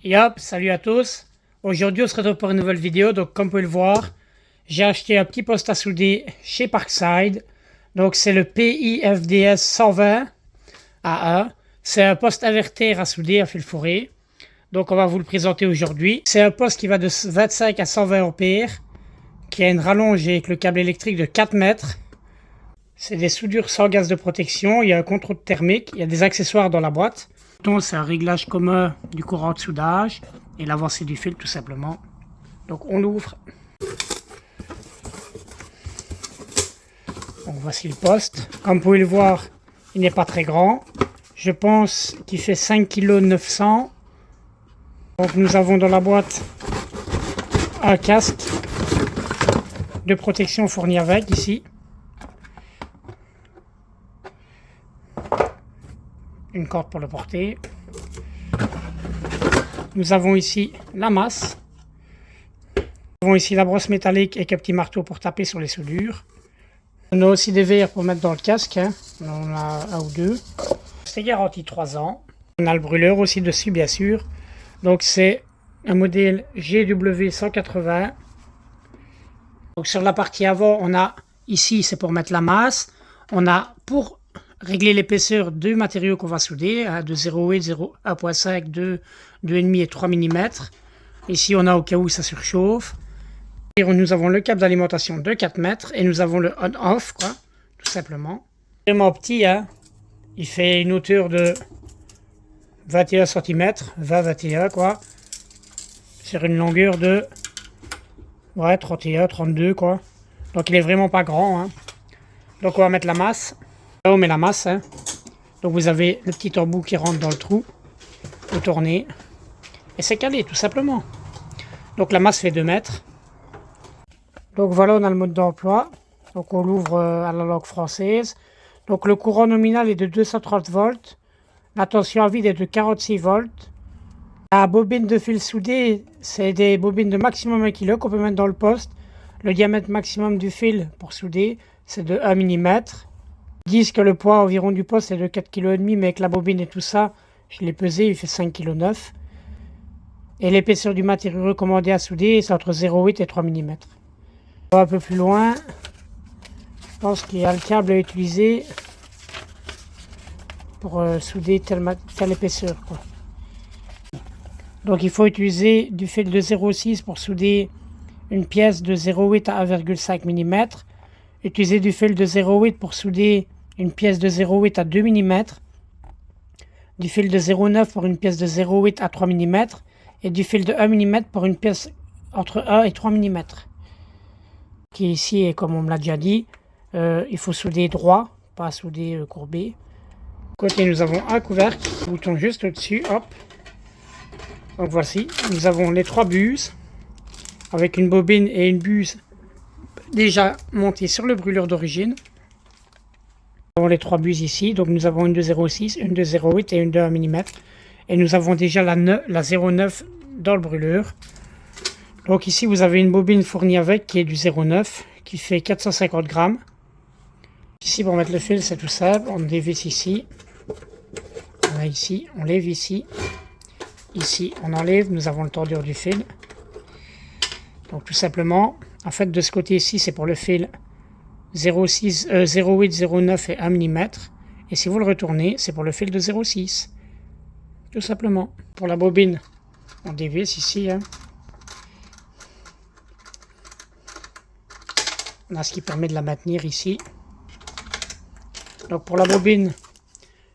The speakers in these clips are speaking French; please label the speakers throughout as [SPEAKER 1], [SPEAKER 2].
[SPEAKER 1] Et hop, salut à tous. Aujourd'hui, on se retrouve pour une nouvelle vidéo. Donc, comme vous pouvez le voir, j'ai acheté un petit poste à souder chez Parkside. Donc, c'est le PIFDS 120 AA. C'est un poste inverter à souder à fil fourré. Donc, on va vous le présenter aujourd'hui. C'est un poste qui va de 25 à 120 ampères, qui a une rallonge avec le câble électrique de 4 mètres. C'est des soudures sans gaz de protection. Il y a un contrôle thermique. Il y a des accessoires dans la boîte. C'est un réglage commun du courant de soudage et l'avancée du fil tout simplement. Donc on l'ouvre. Donc voici le poste. Comme vous pouvez le voir, il n'est pas très grand. Je pense qu'il fait 5 kg 900. Donc nous avons dans la boîte un casque de protection fourni avec ici. Une corde pour le porter. Nous avons ici la masse. Nous avons ici la brosse métallique et un petit marteau pour taper sur les soudures. On a aussi des verres pour mettre dans le casque. On en a un ou deux. C'est garanti 3 ans. On a le brûleur aussi dessus bien sûr. Donc c'est un modèle GW 180. Donc sur la partie avant, on a ici c'est pour mettre la masse. On a pour régler l'épaisseur du matériau qu'on va souder, de 0,8, 1,5, 2, 2,5 et 3 mm. Ici, on a au cas où ça surchauffe. Et nous avons le câble d'alimentation de 4 mètres et nous avons le on-off, quoi, tout simplement. Vraiment petit, hein. Il fait une hauteur de 21 cm, 20-21, quoi. Sur une longueur de 31, 32, quoi. Donc, il est vraiment pas grand, hein. Donc, on va mettre la masse. Là, on met la masse, hein. Donc vous avez le petit embout qui rentre dans le trou. Vous tournez. Et c'est calé, tout simplement. Donc la masse fait 2 mètres. Donc voilà, on a le mode d'emploi. Donc on l'ouvre à la langue française. Donc le courant nominal est de 230 volts. La tension à vide est de 46 volts. La bobine de fil soudé, c'est des bobines de maximum 1 kg qu'on peut mettre dans le poste. Le diamètre maximum du fil pour souder, c'est de 1 mm. Ils disent que le poids environ du poste est de 4,5 kg, mais avec la bobine et tout ça, je l'ai pesé, il fait 5,9 kg. Et l'épaisseur du matériau recommandé à souder, c'est entre 0,8 et 3 mm. On va un peu plus loin. Je pense qu'il y a le câble à utiliser pour souder telle épaisseur, quoi. Donc il faut utiliser du fil de 0,6 pour souder une pièce de 0,8 à 1,5 mm. Utiliser du fil de 0,8 pour souder une pièce de 0,8 à 2 mm, du fil de 0,9 pour une pièce de 0,8 à 3 mm, et du fil de 1 mm pour une pièce entre 1 et 3 mm. Qui ici, et comme on me l'a déjà dit, il faut souder droit, pas souder courbé. Côté, nous avons un couvercle, bouton juste au-dessus, hop. Donc voici, nous avons les 3 buses, avec une bobine et une buse déjà montées sur le brûleur d'origine. Nous avons les 3 buses ici, donc nous avons une de 0,6, une de 0,8 et une de 1 mm. Et nous avons déjà la 0,9 dans le brûleur. Donc ici vous avez une bobine fournie avec qui est du 0,9 qui fait 450 grammes. Ici pour mettre le fil c'est tout simple, on dévisse ici. On a ici, on lève ici. Ici on enlève, nous avons le tordeur du fil. Donc tout simplement, en fait de ce côté ici c'est pour le fil 0,6, 0,8, 0,9 et 1 mm. Et si vous le retournez, c'est pour le fil de 0,6. Tout simplement. Pour la bobine, on dévisse ici. Hein. On a ce qui permet de la maintenir ici. Donc pour la bobine,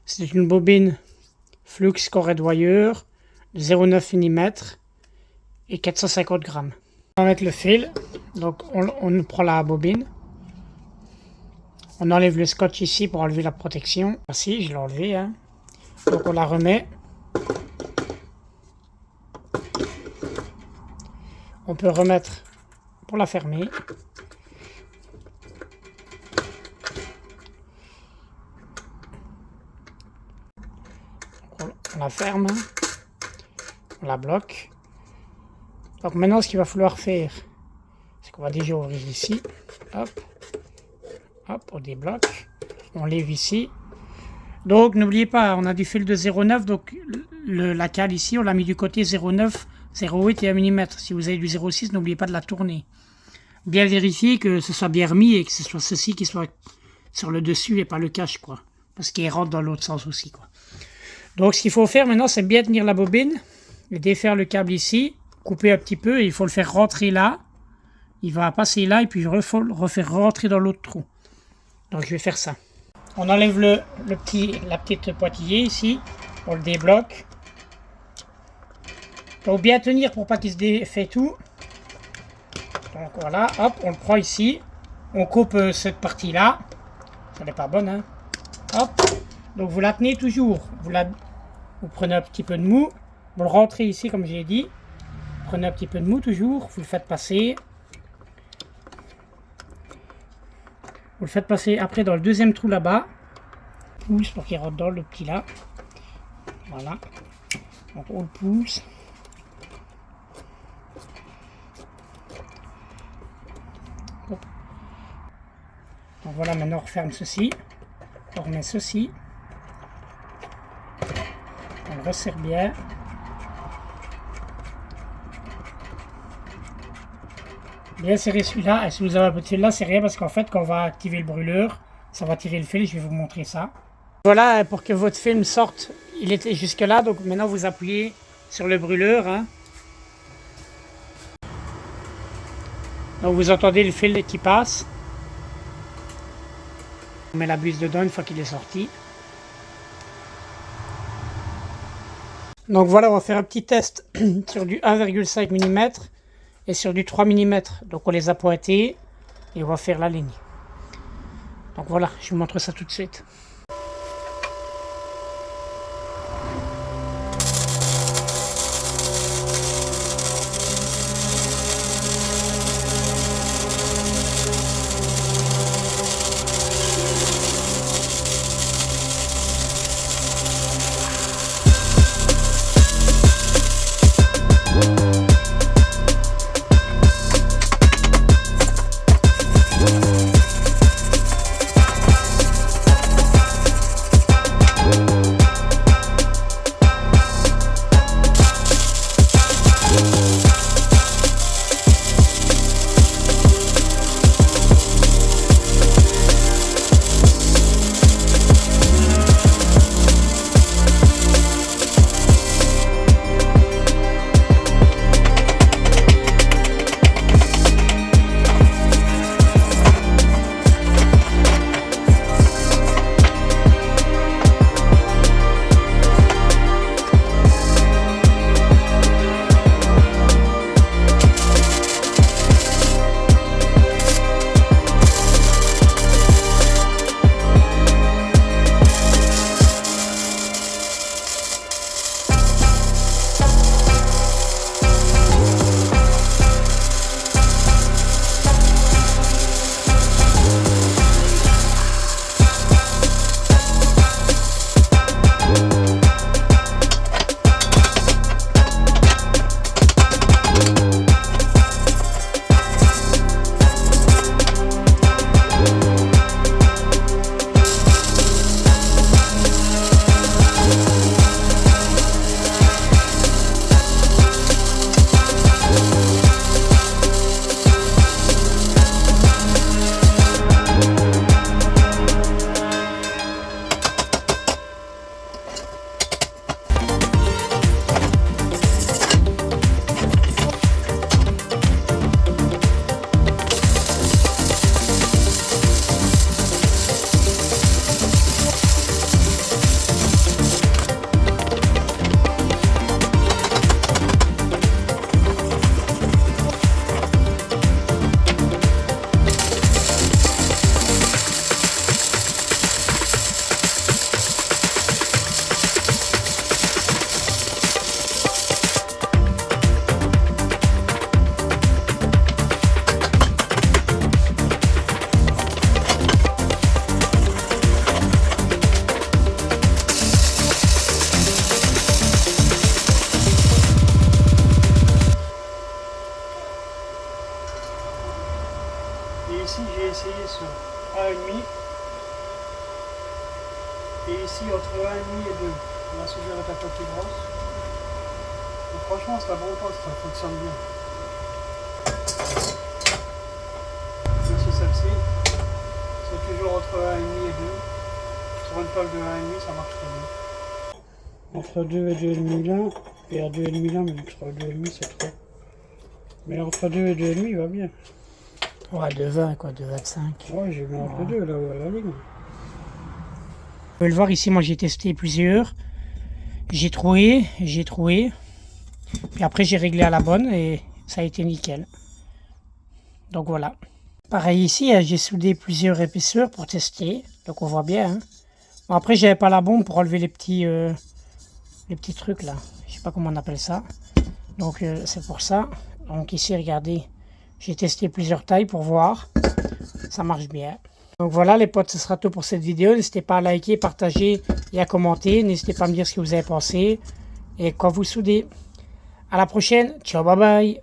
[SPEAKER 1] c'est une bobine Flux Core Wire de 0,9 mm et 450 grammes. On va mettre le fil. Donc on prend la bobine. On enlève le scotch ici pour enlever la protection. Voici, je l'ai enlevé. Hein. Donc on la remet. On peut remettre pour la fermer. On la ferme. On la bloque. Donc maintenant ce qu'il va falloir faire, c'est qu'on va déjà ouvrir ici. Hop. Hop, on débloque. On lève ici. Donc n'oubliez pas, on a du fil de 0,9, donc la cale ici, on l'a mis du côté 0,9, 0,8 et 1 mm. Si vous avez du 0,6, n'oubliez pas de la tourner. Bien vérifier que ce soit bien remis et que ce soit ceci qui soit sur le dessus et pas le cache, quoi. Parce qu'il rentre dans l'autre sens aussi, quoi. Donc ce qu'il faut faire maintenant, c'est bien tenir la bobine et défaire le câble ici, couper un petit peu et il faut le faire rentrer là. Il va passer là et puis refaire rentrer dans l'autre trou. Donc je vais faire ça. On enlève la petite poitillée ici, on le débloque. Il faut bien tenir pour pas qu'il se défait tout. Donc voilà, hop, on le prend ici. On coupe cette partie-là. Ça n'est pas bonne, hein. Hop. Donc vous la tenez toujours. Vous prenez un petit peu de mou. Vous le rentrez ici, comme j'ai dit. Prenez un petit peu de mou toujours. Vous le faites passer. Vous le faites passer après dans le deuxième trou là-bas. Pousse pour qu'il rentre dans le petit là. Voilà. Donc on le pousse. Hop. Donc voilà, maintenant on referme ceci. On remet ceci. On le resserre bien. Bien serrer celui-là. Et si vous avez un peu de fil là, c'est rien parce qu'en fait, quand on va activer le brûleur, ça va tirer le fil. Je vais vous montrer ça. Voilà, pour que votre film sorte, il était jusque là. Donc maintenant, vous appuyez sur le brûleur. Hein. Donc vous entendez le fil qui passe. On met la buse dedans une fois qu'il est sorti. Donc voilà, on va faire un petit test sur du 1,5 mm et sur du 3 mm. Donc on les a pointés et on va faire la ligne. Donc voilà, je vous montre ça tout de suite. Et ici, j'ai essayé sur 1,5. Et ici, entre 1,5 et 2. La soudure est un peu plus grosse. Mais franchement, c'est un bon poste, ça fonctionne bien. Ici, celle-ci, c'est toujours entre 1,5 et 2. Sur une plaque de 1,5, ça marche très bien. Entre 2 et 2,5 là, et à 2,5 là, mais entre 2,5 c'est trop. Mais entre 2 et 2,5 il va bien. Ouais, 2,20 quoi, 2,25. Ouais, j'ai mis entre deux là où à la ligne. Vous pouvez le voir ici, moi j'ai testé plusieurs. J'ai trouvé. Puis après j'ai réglé à la bonne et ça a été nickel. Donc voilà. Pareil ici, j'ai soudé plusieurs épaisseurs pour tester. Donc on voit bien. Hein. Bon, après j'avais pas la bombe pour enlever les petits trucs là. Je sais pas comment on appelle ça. Donc c'est pour ça. Donc ici regardez, j'ai testé plusieurs tailles pour voir. Ça marche bien. Donc voilà les potes, ce sera tout pour cette vidéo. N'hésitez pas à liker, partager et à commenter. N'hésitez pas à me dire ce que vous avez pensé et quoi vous soudez. À la prochaine. Ciao, bye bye.